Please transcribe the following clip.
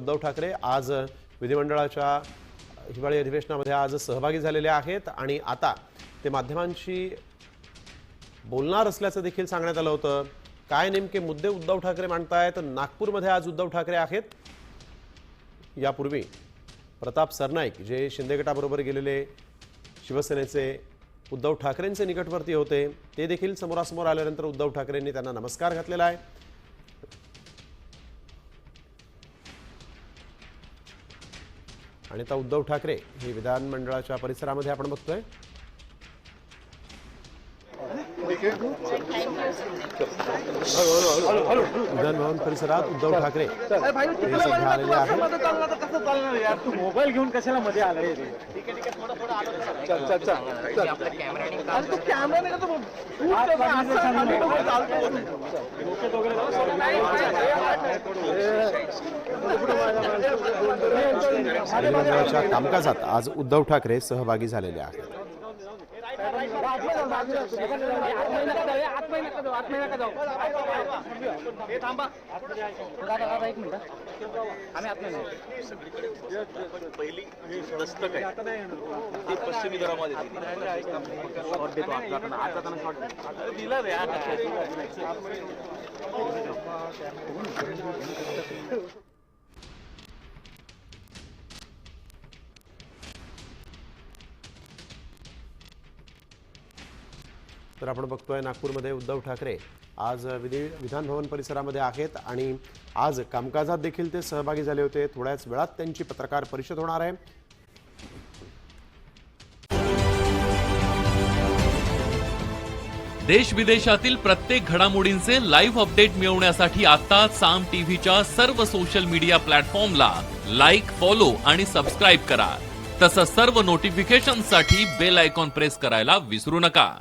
उद्धव ठाकरे आज विधिमंडळाच्या हिवाळी अधिवेशनामध्ये आज सहभागी झालेले आहेत आणि आता ते माध्यमांशी बोलणार असल्याचं देखील सांगण्यात आलं होतं। काय नेमके मुद्दे उद्धव ठाकरे मांडतायत? नागपूरमध्ये आज उद्धव ठाकरे आहेत। यापूर्वी प्रताप सरनाईक जे शिंदे गटाबरोबर गेलेले शिवसेनेचे उद्धव ठाकरेंचे निकटवर्ती होते, ते देखील समोरासमोर आल्यानंतर उद्धव ठाकरेंनी त्यांना नमस्कार घातलेला आहे। आणि आता उद्धव ठाकरे हे विधानमंडळाच्या परिसरामध्ये आपण बघतोय। विधान भवन परिसरात उद्धव ठाकरे हे सध्या आलेले आहेत। मोबाईल घेऊन कशाला मध्ये आलाय? विधिमंडळाच्या कामकाजात आज उद्धव ठाकरे सहभागी झालेले आहेत। पहिली दस्तक आहे ती पश्चिमी दरामध्ये दिला रे। तर आपण बघतोय नागपूरमध्ये उद्धव ठाकरे आज विधान भवन परिसरामध्ये आहेत आणि आज कामकाजात देखील ते सहभागी झाले होते। थोड्याच वेळात त्यांची पत्रकार परिषद होणार आहे। देश विदेशातील प्रत्येक घडामोडींचे लाईव्ह अपडेट मिळवण्यासाठी आता साम टीव्हीच्या सर्व सोशल मीडिया प्लॅटफॉर्मला लाईक, फॉलो आणि सबस्क्राईब करा। तसंच सर्व नोटिफिकेशनसाठी बेल आयकॉन प्रेस करायला विसरू नका।